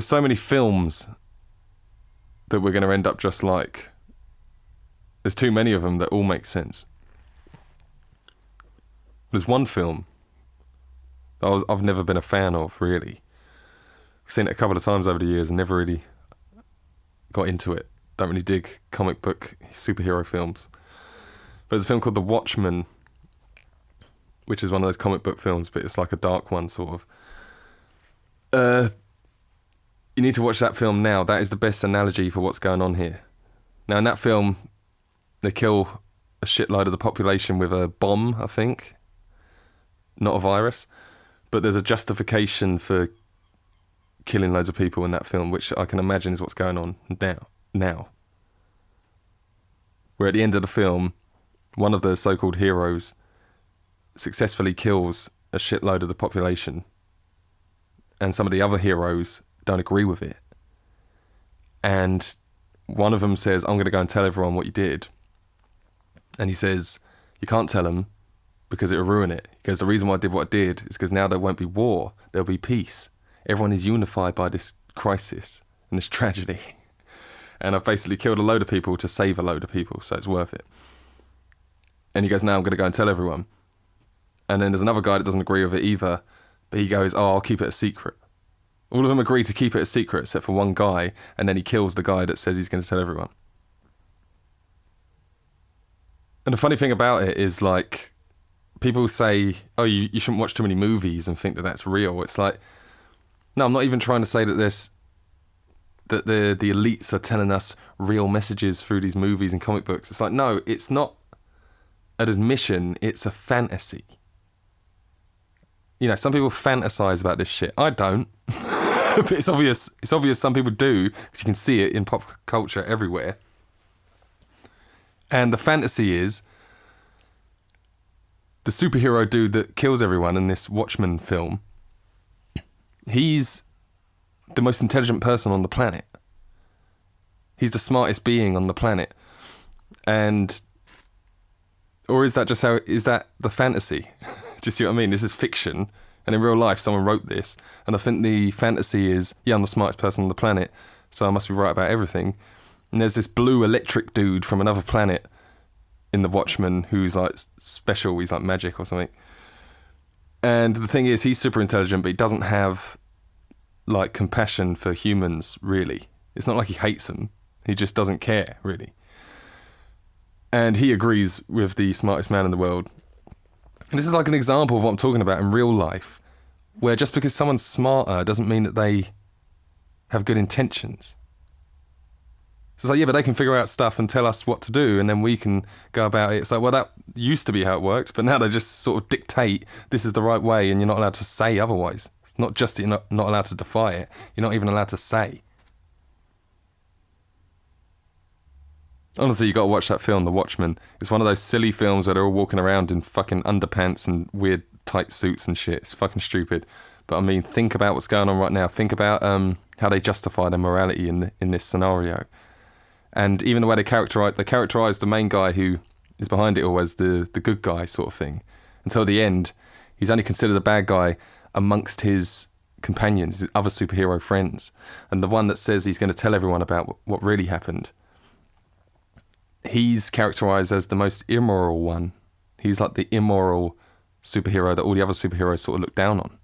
there's so many films that we're going to end up just like. There's too many of them that all make sense. There's one film that I've never been a fan of, really. I've seen it a couple of times over the years and never really got into it. Don't really dig comic book superhero films. But there's a film called The Watchmen, which is one of those comic book films, but it's like a dark one, sort of. You need to watch that film now. That is the best analogy for what's going on here. Now, in that film, they kill a shitload of the population with a bomb, I think. Not a virus. But there's a justification for killing loads of people in that film, which I can imagine is what's going on now. Where at the end of the film, one of the so-called heroes successfully kills a shitload of the population, and some of the other heroes don't agree with it. And one of them says, I'm going to go and tell everyone what you did. And he says, you can't tell them because it'll ruin it. He goes, the reason why I did what I did is because now there won't be war, there'll be peace. Everyone is unified by this crisis and this tragedy. And I've basically killed a load of people to save a load of people, so it's worth it. And he goes, now I'm going to go and tell everyone. And then there's another guy that doesn't agree with it either, but he goes, I'll keep it a secret. All of them agree to keep it a secret except for one guy, and then he kills the guy that says he's going to tell everyone. And the funny thing about it is, like, people say, oh, you shouldn't watch too many movies and think that that's real. It's like, no, I'm not even trying to say that the elites are telling us real messages through these movies and comic books. It's like, no, it's not an admission, it's a fantasy. You know, some people fantasize about this shit. I don't. But it's obvious some people do, because you can see it in pop culture everywhere. And the fantasy is the superhero dude that kills everyone in this Watchmen film, he's the most intelligent person on the planet. He's the smartest being on the planet. And, or is that just is that the fantasy? Do you see what I mean? This is fiction. And in real life, someone wrote this. And I think the fantasy is, yeah, I'm the smartest person on the planet, so I must be right about everything. And there's this blue electric dude from another planet in The Watchmen who's like special, he's like magic or something. And the thing is, he's super intelligent, but he doesn't have like compassion for humans, really. It's not like he hates them. He just doesn't care, really. And he agrees with the smartest man in the world. And this is like an example of what I'm talking about in real life, where just because someone's smarter doesn't mean that they have good intentions. So it's like, yeah, but they can figure out stuff and tell us what to do, and then we can go about it. It's like, well, that used to be how it worked, but now they just sort of dictate this is the right way, and you're not allowed to say otherwise. It's not just that you're not allowed to defy it, you're not even allowed to say. Honestly, you got to watch that film, The Watchmen. It's one of those silly films where they're all walking around in fucking underpants and weird tight suits and shit. It's fucking stupid. But I mean, think about what's going on right now. Think about how they justify their morality in this scenario. And even the way they characterize the main guy who is behind it all as the good guy sort of thing. Until the end, he's only considered a bad guy amongst his companions, his other superhero friends. And the one that says he's going to tell everyone about what really happened, he's characterized as the most immoral one. He's like the immoral superhero that all the other superheroes sort of look down on.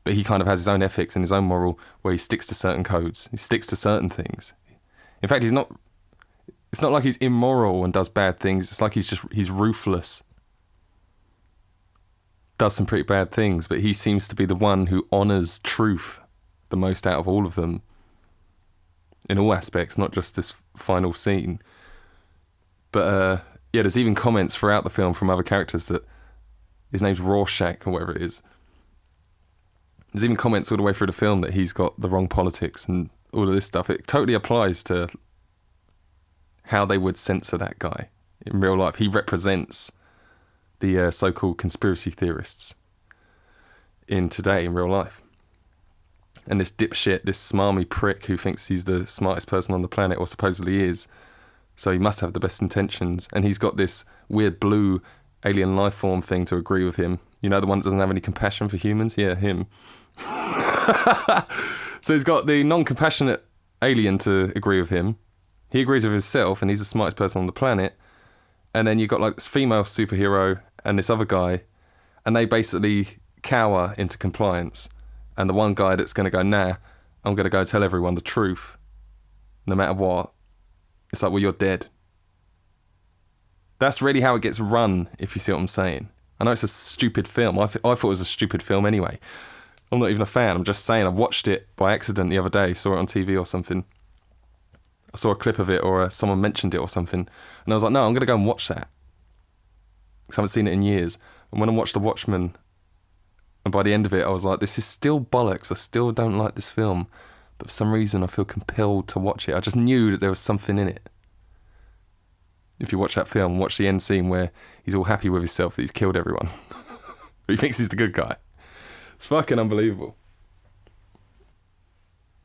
But he kind of has his own ethics and his own moral where he sticks to certain codes. He sticks to certain things. In fact, it's not like he's immoral and does bad things. It's like he's ruthless. Does some pretty bad things, but he seems to be the one who honors truth the most out of all of them. In all aspects, not just this final scene. But yeah, there's even comments throughout the film from other characters that his name's Rorschach or whatever it is. There's even comments all the way through the film that he's got the wrong politics and all of this stuff. It totally applies to how they would censor that guy in real life. He represents the so-called conspiracy theorists in real life. And this dipshit, this smarmy prick who thinks he's the smartest person on the planet, or supposedly is, so he must have the best intentions, and he's got this weird blue alien life form thing to agree with him. You know, the one that doesn't have any compassion for humans? Yeah, him. So he's got the non-compassionate alien to agree with him. He agrees with himself, and he's the smartest person on the planet. And then you've got like this female superhero and this other guy, and they basically cower into compliance. And the one guy that's going to go, nah, I'm going to go tell everyone the truth, no matter what. It's like, well, you're dead. That's really how it gets run, if you see what I'm saying. I know it's a stupid film. I thought it was a stupid film anyway. I'm not even a fan. I'm just saying I watched it by accident the other day, saw it on TV or something. I saw a clip of it or someone mentioned it or something. And I was like, no, I'm going to go and watch that. Because I haven't seen it in years. And when I watched The Watchmen, and by the end of it, I was like, this is still bollocks. I still don't like this film. But for some reason, I feel compelled to watch it. I just knew that there was something in it. If you watch that film, watch the end scene where he's all happy with himself that he's killed everyone. He thinks he's the good guy. It's fucking unbelievable.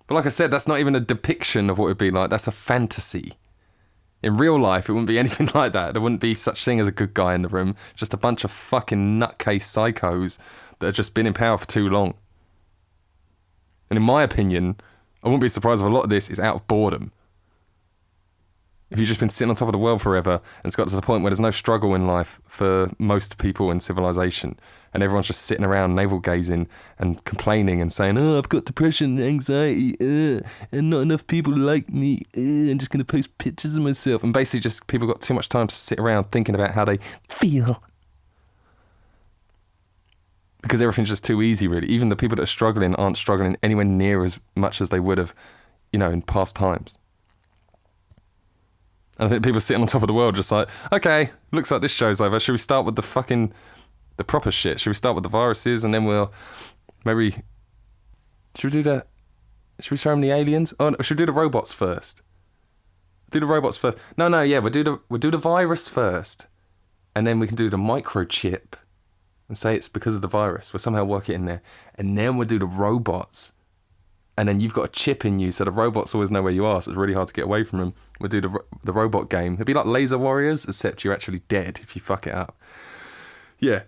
But like I said, that's not even a depiction of what it would be like. That's a fantasy. In real life, it wouldn't be anything like that. There wouldn't be such thing as a good guy in the room. Just a bunch of fucking nutcase psychos that have just been in power for too long. And in my opinion, I wouldn't be surprised if a lot of this is out of boredom. If you've just been sitting on top of the world forever and it's got to the point where there's no struggle in life for most people in civilization and everyone's just sitting around navel-gazing and complaining and saying, oh, I've got depression and anxiety, and not enough people like me, I'm just going to post pictures of myself. And basically just people got too much time to sit around thinking about how they feel. Because everything's just too easy, really. Even the people that are struggling aren't struggling anywhere near as much as they would have, in past times. And I think people sitting on top of the world just like, okay, looks like this show's over. Should we start with the proper shit? Should we start with the viruses and then we'll maybe... Should we show them the aliens? Oh, no, should we do the robots first? Do the robots first. No, yeah, we'll do the virus first. And then we can do the microchip and say it's because of the virus. We'll somehow work it in there. And then we'll do the robots. And then you've got a chip in you, so the robots always know where you are, so it's really hard to get away from them. We'll do the robot game. It'd be like Laser Warriors, except you're actually dead if you fuck it up. Yeah.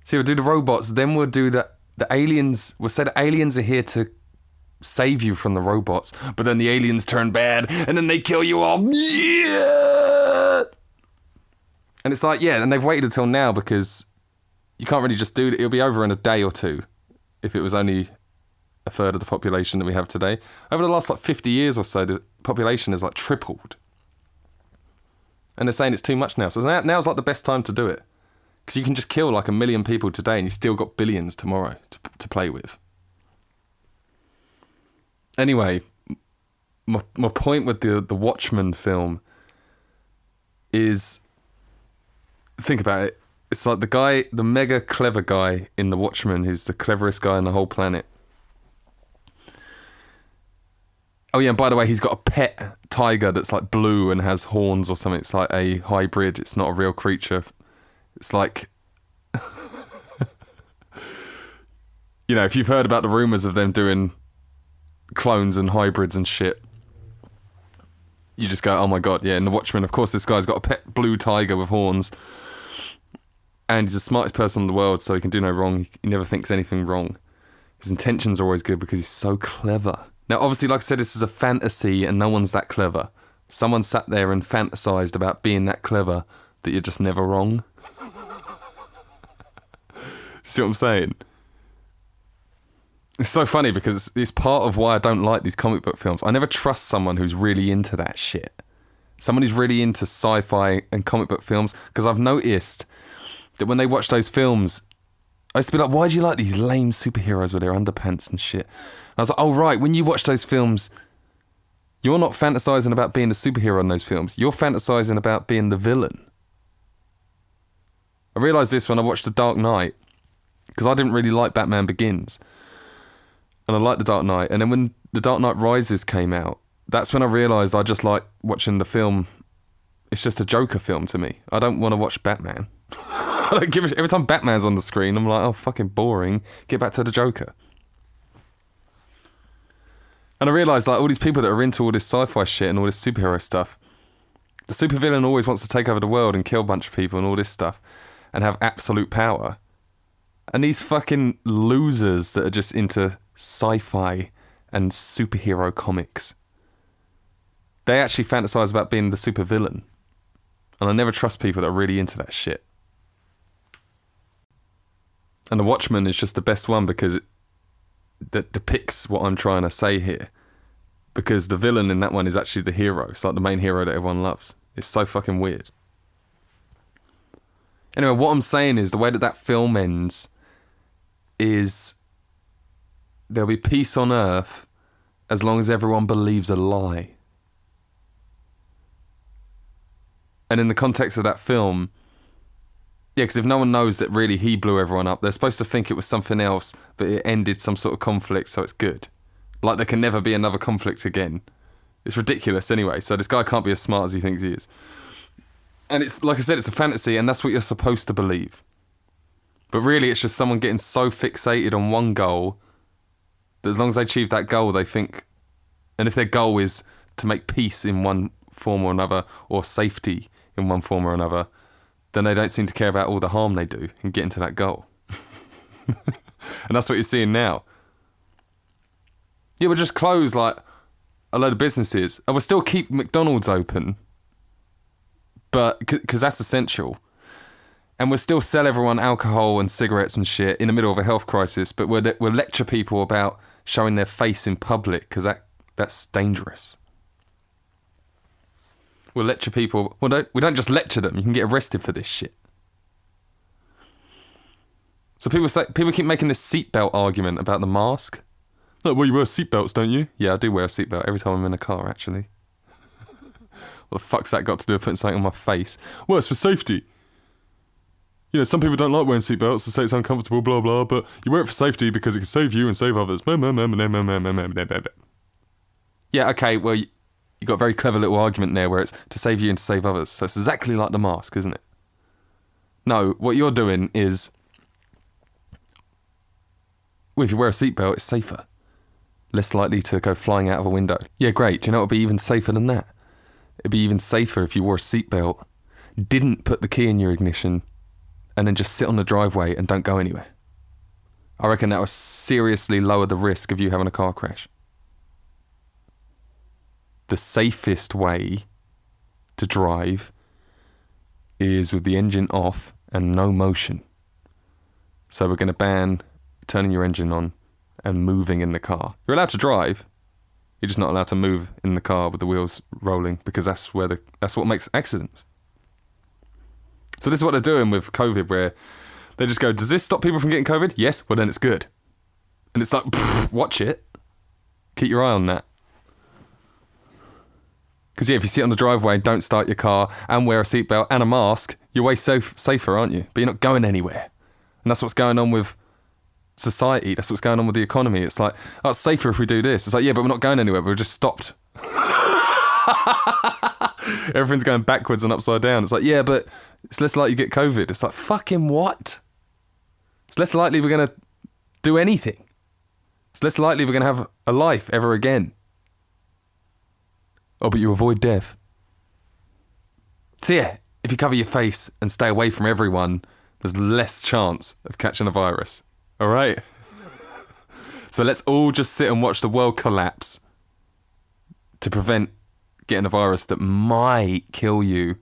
So we'll do the robots, then we'll do the aliens. We'll say the aliens are here to save you from the robots, but then the aliens turn bad, and then they kill you all. Yeah! And it's like, yeah, and they've waited until now because you can't really just do it. It'll be over in a day or two if it was only a third of the population that we have today. Over the last 50 years or so, the population has tripled. And they're saying it's too much now. So now's the best time to do it. Because you can just kill 1 million people today and you still got billions tomorrow to play with. Anyway, my point with the Watchmen film is, think about it. It's like the mega clever guy in The Watchmen, who's the cleverest guy on the whole planet. Oh yeah, and by the way, he's got a pet tiger that's blue and has horns or something. It's like a hybrid. It's not a real creature. It's like... if you've heard about the rumours of them doing clones and hybrids and shit, you just go, oh my god, yeah. In The Watchmen, of course, this guy's got a pet blue tiger with horns. And he's the smartest person in the world, so he can do no wrong. He never thinks anything wrong. His intentions are always good because he's so clever. Now, obviously, like I said, this is a fantasy and no one's that clever. Someone sat there and fantasized about being that clever that you're just never wrong. See what I'm saying? It's so funny because it's part of why I don't like these comic book films. I never trust someone who's really into that shit. Someone who's really into sci-fi and comic book films, because I've noticed that when they watch those films, I used to be like, why do you like these lame superheroes with their underpants and shit? And I was like, oh right, when you watch those films, you're not fantasizing about being the superhero in those films. You're fantasizing about being the villain. I realised this when I watched The Dark Knight, because I didn't really like Batman Begins. And I liked The Dark Knight. And then when The Dark Knight Rises came out, that's when I realised I just like watching the film. It's just a Joker film to me. I don't want to watch Batman. I don't give a shit. Every time Batman's on the screen, I'm like, oh, fucking boring. Get back to the Joker. And I realised all these people that are into all this sci-fi shit and all this superhero stuff, the supervillain always wants to take over the world and kill a bunch of people and all this stuff and have absolute power. And these fucking losers that are just into sci-fi and superhero comics, they actually fantasize about being the supervillain. And I never trust people that are really into that shit. And The Watchmen is just the best one because that depicts what I'm trying to say here. Because the villain in that one is actually the hero. It's like the main hero that everyone loves. It's so fucking weird. Anyway, what I'm saying is the way that that film ends is there'll be peace on Earth as long as everyone believes a lie. And in the context of that film, yeah, because if no one knows that really he blew everyone up, they're supposed to think it was something else, but it ended some sort of conflict, so it's good. Like there can never be another conflict again. It's ridiculous anyway, so this guy can't be as smart as he thinks he is. And it's, like I said, it's a fantasy, and that's what you're supposed to believe. But really, it's just someone getting so fixated on one goal that as long as they achieve that goal, they think... And if their goal is to make peace in one form or another, or safety in one form or another, then they don't seem to care about all the harm they do in getting to that goal. And that's what you're seeing now. Yeah, we'll just close like a load of businesses, and we'll still keep McDonald's open, but because that's essential. And we'll still sell everyone alcohol and cigarettes and shit in the middle of a health crisis, but we'll lecture people about showing their face in public because that's dangerous. We'll lecture people. Well, we don't just lecture them. You can get arrested for this shit. So people keep making this seatbelt argument about the mask. Like, well, you wear seatbelts, don't you? Yeah, I do wear a seatbelt every time I'm in a car, actually. What the fuck's that got to do with putting something on my face? Well, it's for safety. You know, some people don't like wearing seatbelts. They say it's uncomfortable, blah, blah, but you wear it for safety because it can save you and save others. Yeah, okay, well, you got a very clever little argument there where it's to save you and to save others. So it's exactly like the mask, isn't it? No, what you're doing is... Well, if you wear a seatbelt, it's safer. Less likely to go flying out of a window. Yeah, great. Do you know what would be even safer than that? It'd be even safer if you wore a seatbelt, didn't put the key in your ignition, and then just sit on the driveway and don't go anywhere. I reckon that would seriously lower the risk of you having a car crash. The safest way to drive is with the engine off and no motion. So we're going to ban turning your engine on and moving in the car. You're allowed to drive. You're just not allowed to move in the car with the wheels rolling because that's what makes accidents. So this is what they're doing with COVID, where they just go, does this stop people from getting COVID? Yes, well then it's good. And it's like, watch it. Keep your eye on that. Because yeah, if you sit on the driveway, don't start your car and wear a seatbelt and a mask, you're way safer, aren't you? But you're not going anywhere. And that's what's going on with society. That's what's going on with the economy. It's like, oh, it's safer if we do this. It's like, yeah, but we're not going anywhere. We're just stopped. Everything's going backwards and upside down. It's like, yeah, but it's less likely you get COVID. It's like, fucking what? It's less likely we're going to do anything. It's less likely we're going to have a life ever again. Oh, but you avoid death. So yeah, if you cover your face and stay away from everyone, there's less chance of catching a virus. All right? So let's all just sit and watch the world collapse to prevent getting a virus that might kill you.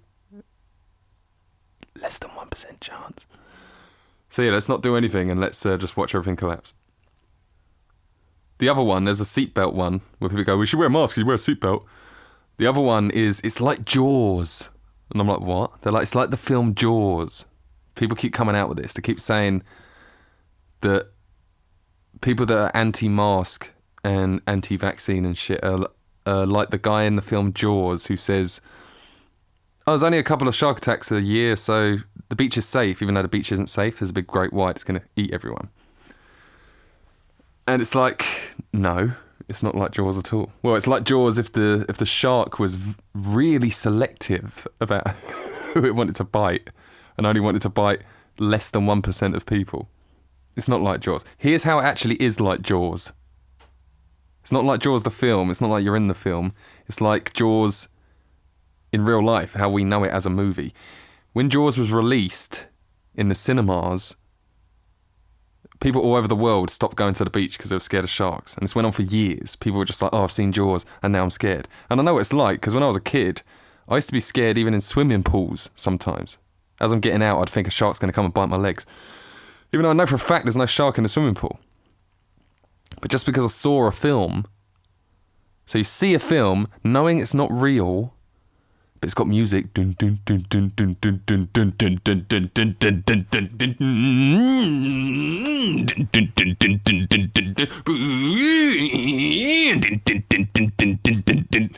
Less than 1% chance. So yeah, let's not do anything and let's just watch everything collapse. The other one, there's a seatbelt one where people go, we should wear a mask because you wear a seatbelt. The other one is, it's like Jaws. And I'm like, what? They're like, it's like the film Jaws. People keep coming out with this. They keep saying that people that are anti-mask and anti-vaccine and shit are like the guy in the film Jaws who says, oh, there's only a couple of shark attacks a year, so the beach is safe, even though the beach isn't safe. There's a big great white, it's going to eat everyone. And it's like, no, it's not like Jaws at all. Well, it's like Jaws if the shark was really selective about who it wanted to bite and only wanted to bite less than 1% of people. It's not like Jaws. Here's how it actually is like Jaws. It's not like Jaws the film. It's not like you're in the film. It's like Jaws in real life, how we know it as a movie. When Jaws was released in the cinemas, people all over the world stopped going to the beach because they were scared of sharks. And this went on for years. People were just like, oh, I've seen Jaws and now I'm scared. And I know what it's like, because when I was a kid, I used to be scared even in swimming pools sometimes. As I'm getting out, I'd think a shark's going to come and bite my legs. Even though I know for a fact there's no shark in the swimming pool. But just because I saw a film, so you see a film knowing it's not real, but it's got music. Dun, dun, dun, dun, dun, dun, dun, dun, dun, dun, dun, dun, dun, dun, dun, dun, dun.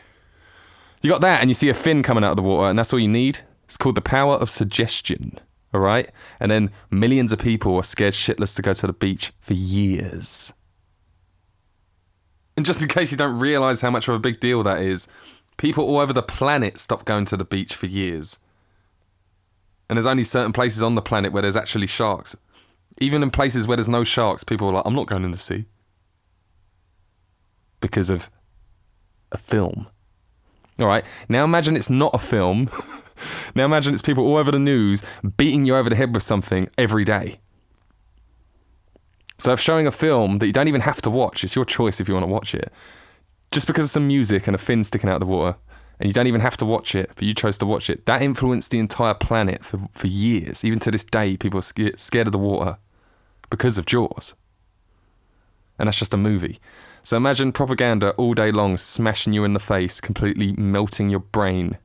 You got that, and you see a fin coming out of the water, and that's all you need. It's called the power of suggestion, all right? And then millions of people are scared shitless to go to the beach for years. And just in case you don't realise how much of a big deal that is, people all over the planet stop going to the beach for years. And there's only certain places on the planet where there's actually sharks. Even in places where there's no sharks, people are like, I'm not going in the sea. Because of a film. All right, now imagine it's not a film. Now imagine it's people all over the news beating you over the head with something every day. So if showing a film that you don't even have to watch, it's your choice if you want to watch it, just because of some music and a fin sticking out of the water, and you don't even have to watch it, but you chose to watch it, that influenced the entire planet for years. Even to this day, people are scared of the water because of Jaws. And that's just a movie. So imagine propaganda all day long smashing you in the face, completely melting your brain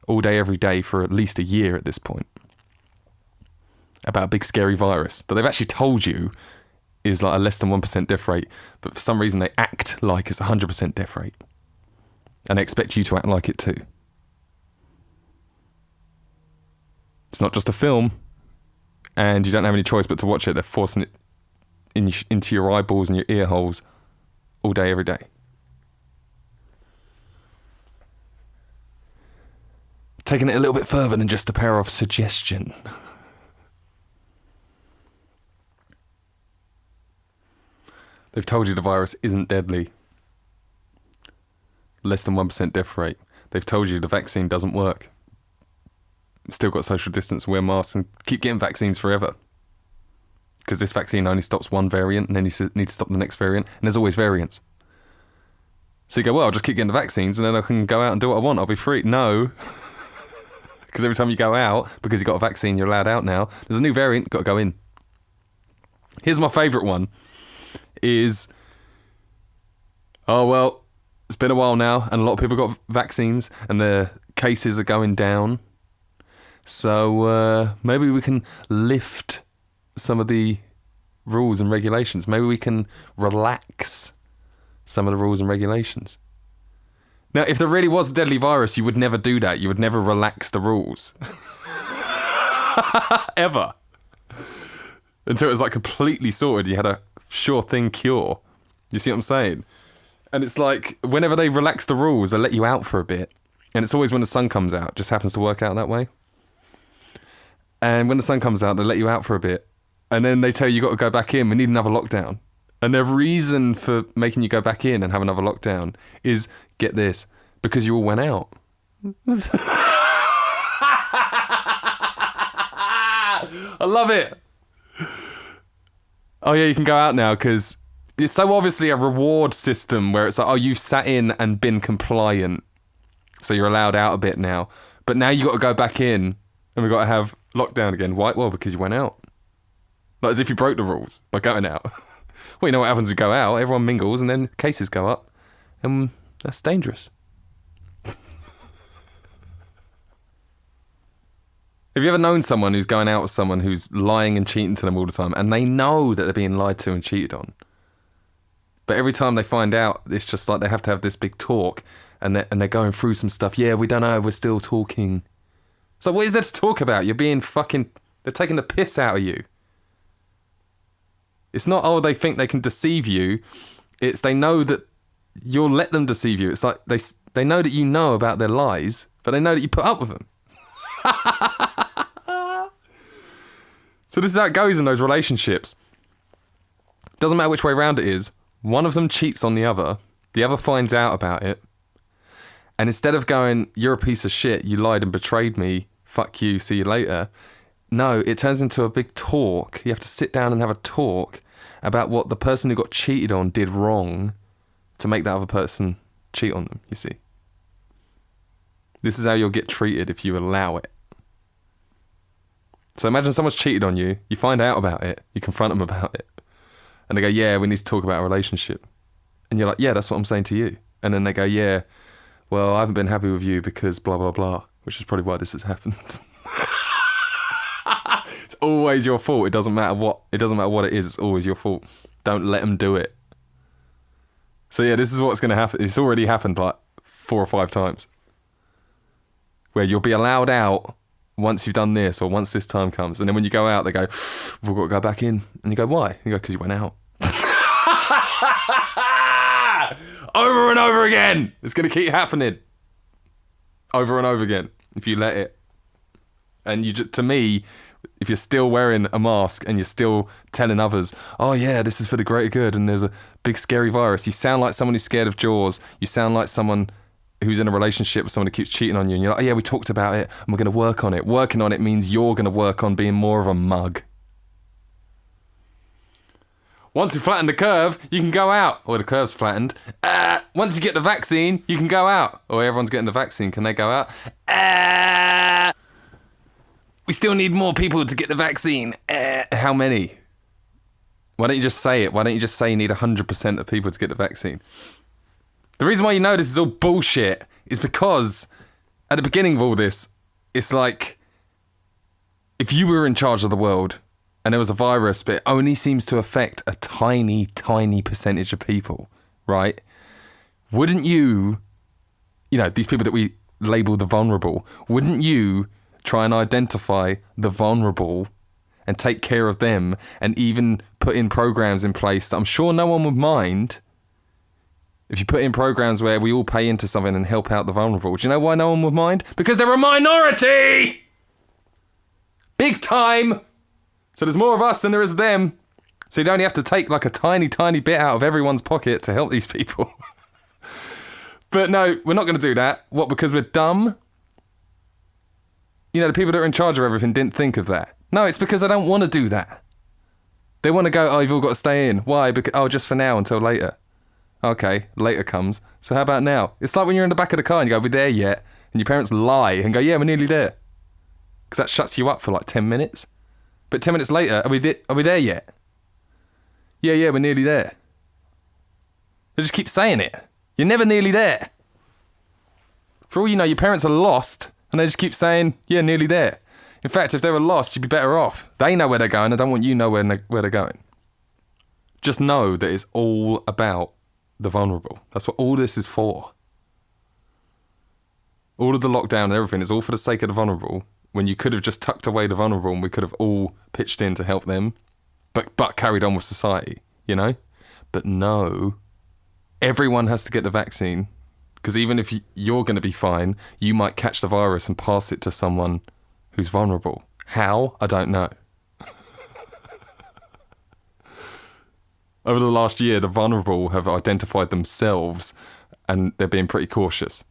all day, every day for at least a year at this point. About a big scary virus that they've actually told you is like a less than 1% death rate, but for some reason they act like it's 100% death rate. And they expect you to act like it too. It's not just a film, and you don't have any choice but to watch it. They're forcing it into your eyeballs and your ear holes all day, every day. Taking it a little bit further than just the power of suggestion. They've told you the virus isn't deadly. Less than 1% death rate. They've told you the vaccine doesn't work. Still got social distance, wear masks, and keep getting vaccines forever. Because this vaccine only stops one variant, and then you need to stop the next variant, and there's always variants. So you go, well, I'll just keep getting the vaccines, and then I can go out and do what I want. I'll be free. No. Because every time you go out, because you've got a vaccine, you're allowed out now. There's a new variant, got to go in. Here's my favourite one. Is, oh, well, it's been a while now, and a lot of people got vaccines, and their cases are going down. So maybe we can lift some of the rules and regulations. Maybe we can relax some of the rules and regulations. Now, if there really was a deadly virus, you would never do that. You would never relax the rules. Ever. Until it was like completely sorted. You had a sure thing cure. You see what I'm saying? And it's like, whenever they relax the rules, they let you out for a bit. And it's always when the sun comes out. It just happens to work out that way. And when the sun comes out, they let you out for a bit. And then they tell you got to go back in. We need another lockdown. And their reason for making you go back in and have another lockdown is, get this, because you all went out. I love it. Oh yeah, you can go out now because it's so obviously a reward system where it's like, oh, you've sat in and been compliant, so you're allowed out a bit now. But now you got to go back in and we've got to have lockdown again. Why? Well, because you went out. Like as if you broke the rules by going out. Well, you know what happens when you go out? Everyone mingles and then cases go up. And that's dangerous. Have you ever known someone who's going out with someone who's lying and cheating to them all the time, and they know that they're being lied to and cheated on? But every time they find out, it's just like they have to have this big talk, and they're going through some stuff. Yeah, we don't know, we're still talking. So what is there to talk about? You're being fucking... They're taking the piss out of you. It's not, oh, they think they can deceive you. It's they know that you'll let them deceive you. It's like they know that you know about their lies, but they know that you put up with them. So this is how it goes in those relationships. Doesn't matter which way round it is. One of them cheats on the other finds out about it, and instead of going, you're a piece of shit, you lied and betrayed me, fuck you, see you later, No, it turns into a big talk. You have to sit down and have a talk about what the person who got cheated on did wrong to make that other person cheat on them, you see. This is how you'll get treated if you allow it. So imagine someone's cheated on you, you find out about it, you confront them about it, and they go, yeah, we need to talk about a relationship. And you're like, yeah, that's what I'm saying to you. And then they go, yeah, well, I haven't been happy with you because blah, blah, blah, which is probably why this has happened. It's always your fault. It doesn't matter what it is, it's always your fault. Don't let them do it. So yeah, this is what's going to happen. It's already happened like 4 or 5 times. Where you'll be allowed out once you've done this or once this time comes. And then when you go out, they go, we've got to go back in. And you go, why? And you go, because you went out. Over and over again. It's going to keep happening. Over and over again if you let it. And to me, if you're still wearing a mask and you're still telling others, oh yeah, this is for the greater good and there's a big scary virus, you sound like someone who's scared of Jaws. You sound like someone who's in a relationship with someone who keeps cheating on you, and you're like, oh yeah, we talked about it and we're going to work on it. Working on it means you're going to work on being more of a mug. Once you flatten the curve, you can go out. Or the curve's flattened. Once you get the vaccine, you can go out. Or everyone's getting the vaccine, can they go out? We still need more people to get the vaccine. How many? Why don't you just say it? Why don't you just say you need 100% of people to get the vaccine? The reason why you know this is all bullshit is because at the beginning of all this, it's like if you were in charge of the world and there was a virus, but it only seems to affect a tiny, tiny percentage of people, right? Wouldn't you, these people that we label the vulnerable, wouldn't you try and identify the vulnerable and take care of them and even put in programs in place that I'm sure no one would mind? If you put in programs where we all pay into something and help out the vulnerable, do you know why no one would mind? Because they're a minority! Big time! So there's more of us than there is of them. So you'd only have to take like a tiny, tiny bit out of everyone's pocket to help these people. But no, we're not going to do that. What, because we're dumb? The people that are in charge of everything didn't think of that. No, it's because they don't want to do that. They want to go, oh, you've all got to stay in. Why? Because, just for now until later. Okay, later comes. So how about now? It's like when you're in the back of the car and you go, are we there yet? And your parents lie and go, yeah, we're nearly there. Because that shuts you up for like 10 minutes. But 10 minutes later, are we there yet? Yeah, we're nearly there. They just keep saying it. You're never nearly there. For all you know, your parents are lost and they just keep saying, yeah, nearly there. In fact, if they were lost, you'd be better off. They know where they're going. I don't want you to know where they're going. Just know that it's all about the vulnerable. That's what all this is for. All of the lockdown and everything is all for the sake of the vulnerable, when you could have just tucked away the vulnerable and we could have all pitched in to help them, but carried on with society, But no, everyone has to get the vaccine, because even if you're going to be fine, you might catch the virus and pass it to someone who's vulnerable. How? I don't know. Over the last year, the vulnerable have identified themselves and they're being pretty cautious.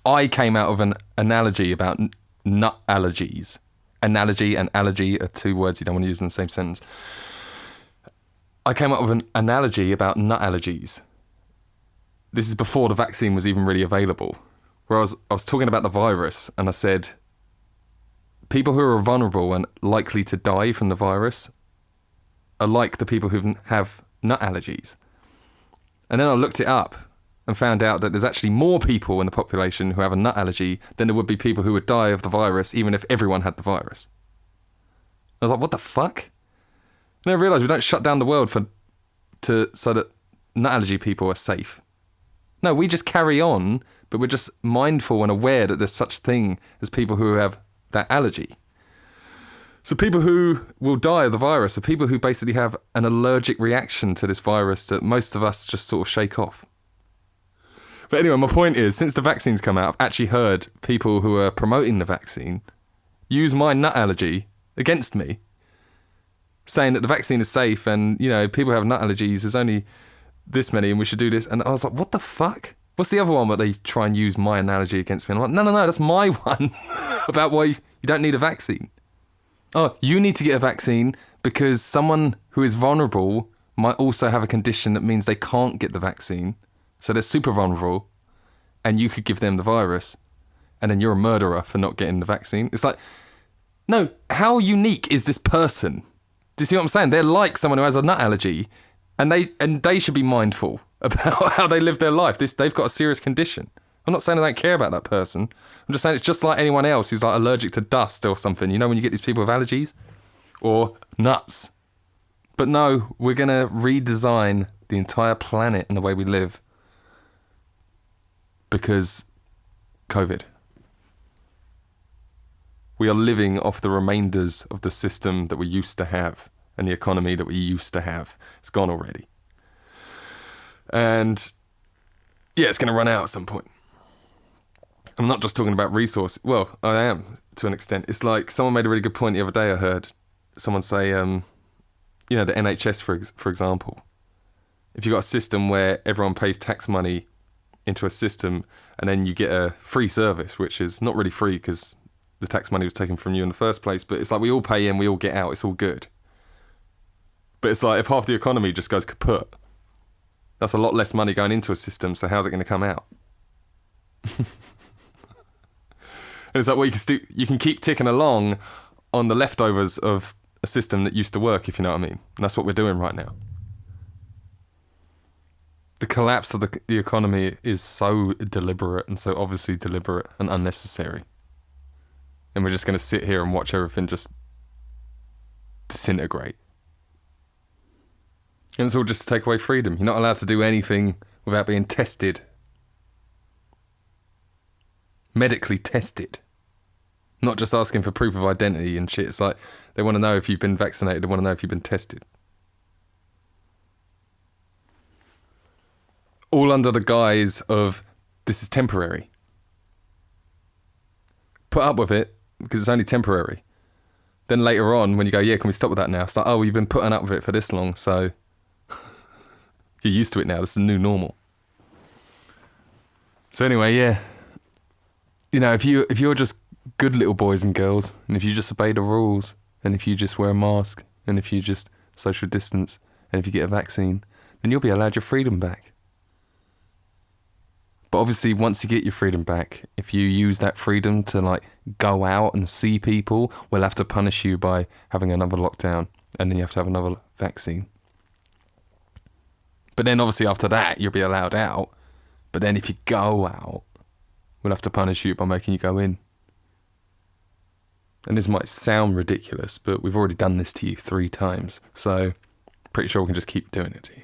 I came out of an analogy about nut allergies. Analogy and allergy are 2 words you don't want to use in the same sentence. I came up with an analogy about nut allergies. This is before the vaccine was even really available. Where I was talking about the virus and I said, people who are vulnerable and likely to die from the virus are like the people who have nut allergies. And then I looked it up and found out that there's actually more people in the population who have a nut allergy than there would be people who would die of the virus, even if everyone had the virus. I was like, what the fuck? And then I realised we don't shut down the world so that nut allergy people are safe. No, we just carry on, but we're just mindful and aware that there's such thing as people who have that allergy. So people who will die of the virus are people who basically have an allergic reaction to this virus that most of us just sort of shake off. But anyway, my point is, since the vaccine's come out, I've actually heard people who are promoting the vaccine use my nut allergy against me, saying that the vaccine is safe and, people who have nut allergies, there's only this many and we should do this. And I was like, what the fuck? What's the other one where they try and use my analogy against me? And I'm like, no, that's my one about why you don't need a vaccine. oh, you need to get a vaccine because someone who is vulnerable might also have a condition that means they can't get the vaccine. So they're super vulnerable and you could give them the virus and then you're a murderer for not getting the vaccine. It's like, no, how unique is this person? Do you see what I'm saying? They're like someone who has a nut allergy and they should be mindful about how they live their life. They've got a serious condition. I'm not saying I don't care about that person. I'm just saying it's just like anyone else who's like allergic to dust or something. You know when you get these people with allergies? Or nuts. But no, we're going to redesign the entire planet and the way we live because COVID. We are living off the remainders of the system that we used to have and the economy that we used to have. It's gone already. And yeah, it's going to run out at some point. I'm not just talking about resources. Well, I am to an extent. It's like someone made a really good point the other day. I heard someone say, the NHS, for example. If you've got a system where everyone pays tax money into a system and then you get a free service, which is not really free because the tax money was taken from you in the first place, but it's like we all pay in, we all get out, it's all good. But it's like if half the economy just goes kaput, that's a lot less money going into a system, so how's it going to come out? And it's like, well, you can keep ticking along on the leftovers of a system that used to work, if you know what I mean. And that's what we're doing right now. The collapse of the economy is so deliberate and so obviously deliberate and unnecessary. And we're just going to sit here and watch everything just disintegrate. And it's all just to take away freedom. You're not allowed to do anything without being tested. Medically tested. Not just asking for proof of identity and shit. It's like they want to know if you've been vaccinated. They want to know if you've been tested. All under the guise of this is temporary. Put up with it because it's only temporary. Then later on when you go, yeah, can we stop with that now? It's like, oh, well, you've been putting up with it for this long, so you're used to it now. This is the new normal. So anyway, yeah. You know, if you're just good little boys and girls, and if you just obey the rules, and if you just wear a mask, and if you just social distance, and if you get a vaccine, then you'll be allowed your freedom back. But obviously, once you get your freedom back, if you use that freedom to like go out and see people, we'll have to punish you by having another lockdown, and then you have to have another vaccine. But then obviously after that, you'll be allowed out. But then if you go out, we'll have to punish you by making you go in. And this might sound ridiculous, but we've already done this to you 3 times. So pretty sure we can just keep doing it to you.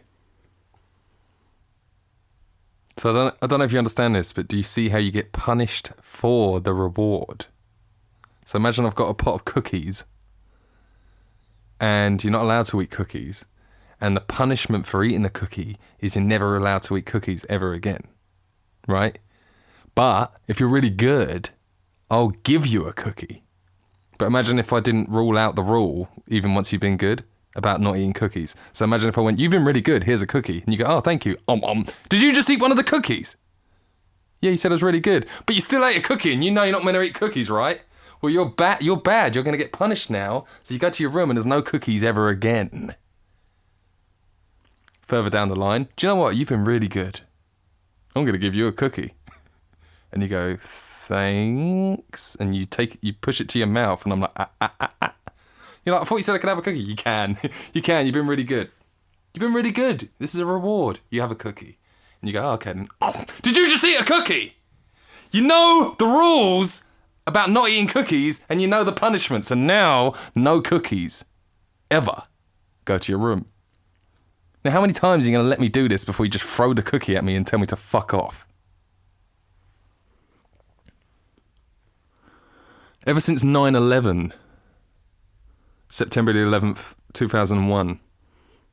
So I don't know if you understand this, but do you see how you get punished for the reward? So imagine I've got a pot of cookies and you're not allowed to eat cookies. And the punishment for eating the cookie is you're never allowed to eat cookies ever again. Right? But if you're really good, I'll give you a cookie. But imagine if I didn't rule out the rule, even once you've been good, about not eating cookies. So imagine if I went, you've been really good, here's a cookie. And you go, oh, thank you. Did you just eat one of the cookies? Yeah, you said it was really good. But you still ate a cookie and you know you're not meant to eat cookies, right? Well, you're bad. You're going to get punished now. So you go to your room and there's no cookies ever again. Further down the line, do you know what? You've been really good. I'm going to give you a cookie. And you go, thanks. And you push it to your mouth. And I'm like, You're like, I thought you said I could have a cookie. You can. You can. You've been really good. You've been really good. This is a reward. You have a cookie. And you go, oh, okay. Then, did you just eat a cookie? You know the rules about not eating cookies and you know the punishments. And now, no cookies. Ever. Go to your room. Now, how many times are you going to let me do this before you just throw the cookie at me and tell me to fuck off? Ever since 9/11, September the 11th, 2001,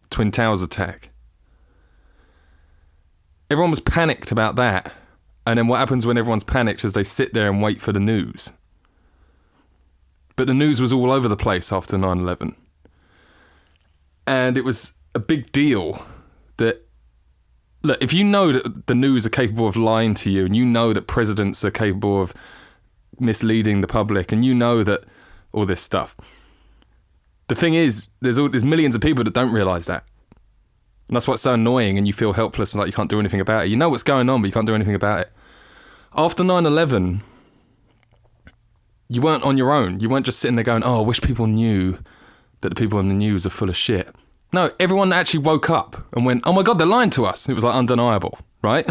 Twin Towers attack, everyone was panicked about that. And then what happens when everyone's panicked is they sit there and wait for the news. But the news was all over the place after 9/11. And it was a big deal that, look, if you know that the news are capable of lying to you and you know that presidents are capable of misleading the public and you know that all this stuff, The thing is, there's millions of people that don't realise that. And that's what's so annoying, and you feel helpless and like you can't do anything about it. You know what's going on, but you can't do anything about it. After 9/11, you weren't on your own. You weren't just sitting there going, oh, I wish people knew that the people in the news are full of shit. No, everyone actually woke up and went, oh my God, they're lying to us. It was like undeniable, right?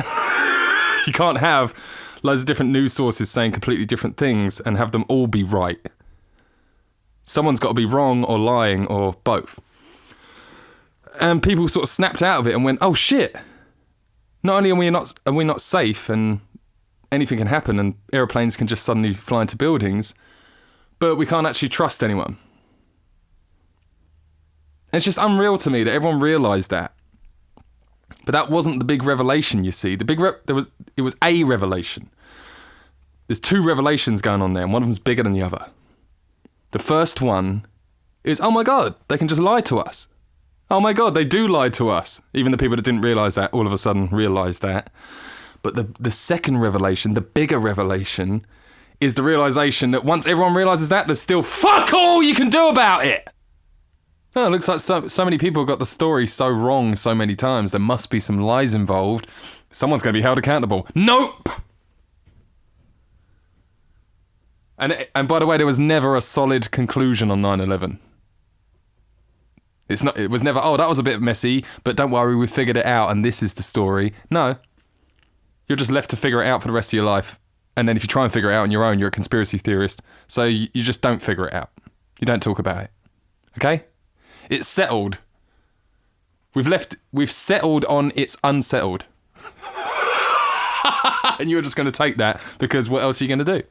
You can't have loads of different news sources saying completely different things and have them all be right. Someone's got to be wrong or lying or both. And people sort of snapped out of it and went, oh shit. Not only are we not safe and anything can happen and aeroplanes can just suddenly fly into buildings, but we can't actually trust anyone. And it's just unreal to me that everyone realised that. But that wasn't the big revelation, you see. It was a revelation. There's two revelations going on there, and one of them's bigger than the other. The first one is, oh my God, they can just lie to us. Oh my God, they do lie to us. Even the people that didn't realise that all of a sudden realised that. But the second revelation, the bigger revelation, is the realisation that once everyone realises that, there's still fuck all you can do about it. Oh, it looks like so many people got the story so wrong so many times. There must be some lies involved. Someone's going to be held accountable. Nope! And by the way, there was never a solid conclusion on 9/11. It was never, oh, that was a bit messy, but don't worry, we figured it out and this is the story. No. You're just left to figure it out for the rest of your life. And then if you try and figure it out on your own, you're a conspiracy theorist. So you just don't figure it out. You don't talk about it. Okay? It's settled. We've settled on it's unsettled. And you're just going to take that because what else are you going to do?